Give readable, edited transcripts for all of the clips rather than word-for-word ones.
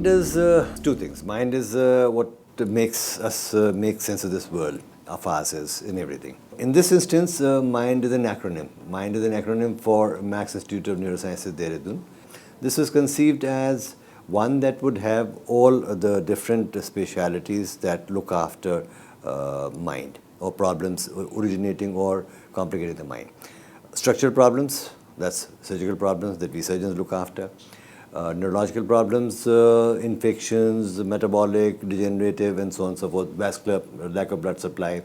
Mind is two things. Mind is what makes us make sense of this world, of ours is in everything. In this instance, mind is an acronym. Mind is an acronym for Max Institute of Neurosciences, Dehradun. This was conceived as one that would have all the different specialities that look after mind or problems originating or complicating the mind. Structural problems, that's surgical problems that we surgeons look after. Neurological problems, infections, metabolic, degenerative, and so on and so forth, vascular, lack of blood supply,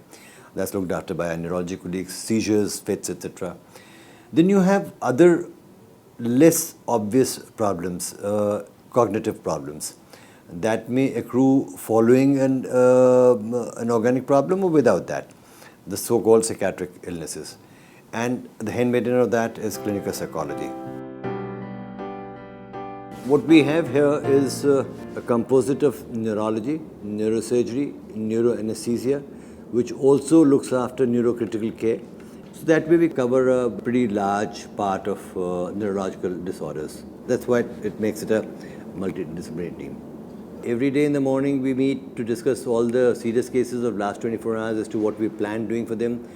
that's looked after by our neurology colleagues, seizures, fits, etc. Then you have other less obvious problems, cognitive problems, that may accrue following an organic problem or without that, the so-called psychiatric illnesses. And the handmaiden of that is clinical psychology. What we have here is a composite of neurology, neurosurgery, neuroanesthesia, which also looks after neurocritical care. So that way we cover a pretty large part of neurological disorders. That's why it makes it a multidisciplinary team. Every day in the morning we meet to discuss all the serious cases of last 24 hours as to what we plan doing for them.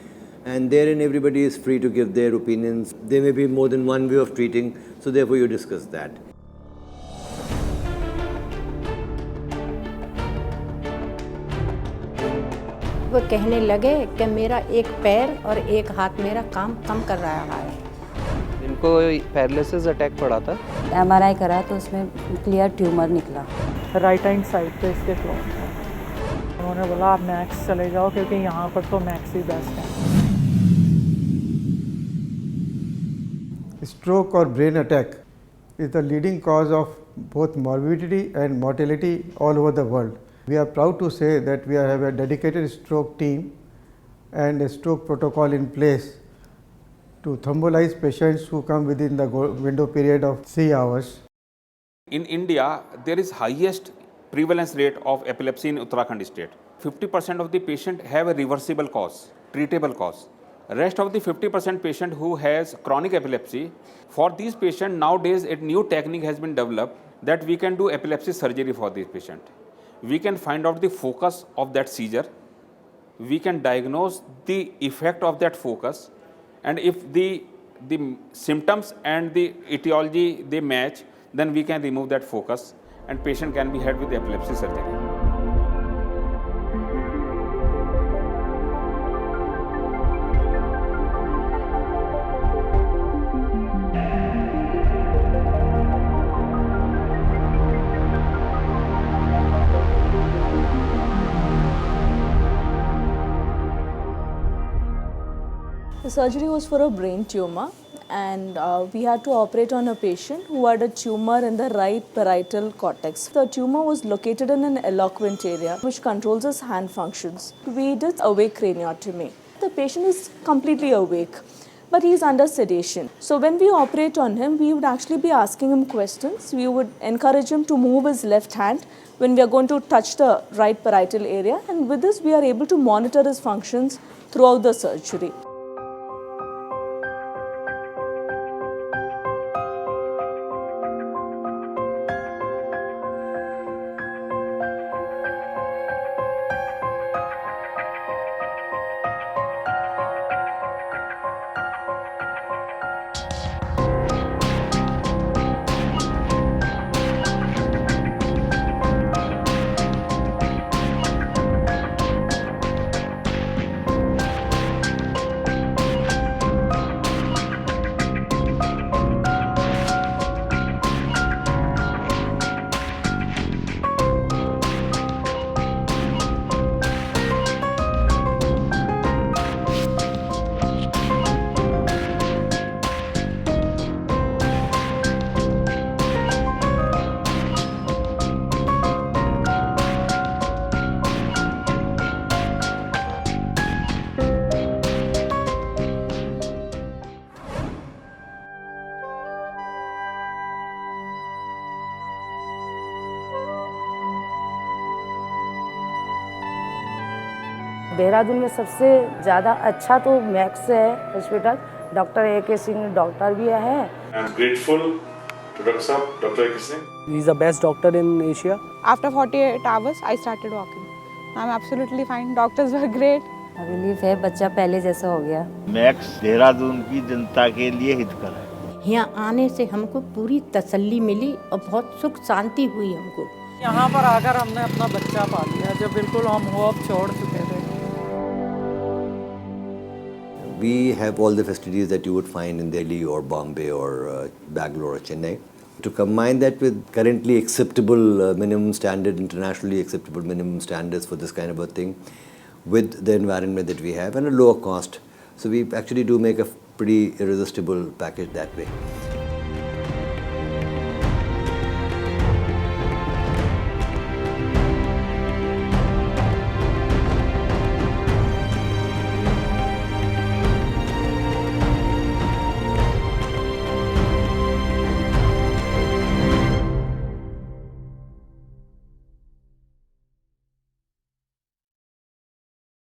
And therein everybody is free to give their opinions. There may be more than one way of treating, so therefore you discuss that. वो कहने लगे कि मेरा एक पैर और एक हाथ मेरा काम कम कर रहा है। इनको पैरालिसिस अटैक पड़ा था। MRI करा तो उसमें क्लियर ट्यूमर निकला। राइट हैंड साइड पे इसके क्लोज है। उन्होंने बोला आप मैक्स चले जाओ क्योंकि यहाँ पर तो मैक्स ही बेस्ट है। Stroke or brain attack is the leading cause of both morbidity and mortality all over the world. We are proud to say that we have a dedicated stroke team and a stroke protocol in place to thrombolyze patients who come within the window period of 3 hours. In India, there is highest prevalence rate of epilepsy in Uttarakhand state. 50% of the patient have a reversible cause, treatable cause. Rest of the 50% patient who has chronic epilepsy, for these patients nowadays a new technique has been developed that we can do epilepsy surgery for this patient. We can find out the focus of that seizure, we can diagnose the effect of that focus, and if the symptoms and the etiology they match, then we can remove that focus and patient can be had with epilepsy surgery. The surgery was for a brain tumor, and we had to operate on a patient who had a tumor in the right parietal cortex. The tumor was located in an eloquent area which controls his hand functions. We did awake craniotomy. The patient is completely awake, but he is under sedation. So when we operate on him, we would actually be asking him questions. We would encourage him to move his left hand when we are going to touch the right parietal area, and with this we are able to monitor his functions throughout the surgery. Dehradun में सबसे ज़्यादा अच्छा तो max है hospital, doctor A.K. Singh doctor भी है। I am grateful तो doctor साहब, डॉक्टर है किसने? He is the best doctor in Asia. After 48 hours, I started walking. I'm absolutely fine. Doctors were great. Relief है, बच्चा पहले जैसा हो गया। मैक्स देहरादून की जनता के लिए हितकर है। यहाँ आने से हमको पूरी तसल्ली मिली और बहुत सुख शांति हुई हमको। यहाँ पर आकर हमने अपना बच्चा पा लिया, जो बिल्कुल हम होप छोड़ चुके थे। We have all the facilities that you would find in Delhi or Bombay or Bangalore or Chennai. To combine that with currently acceptable minimum standard, internationally acceptable minimum standards for this kind of a thing, with the environment that we have and a lower cost. So we actually do make a pretty irresistible package that way.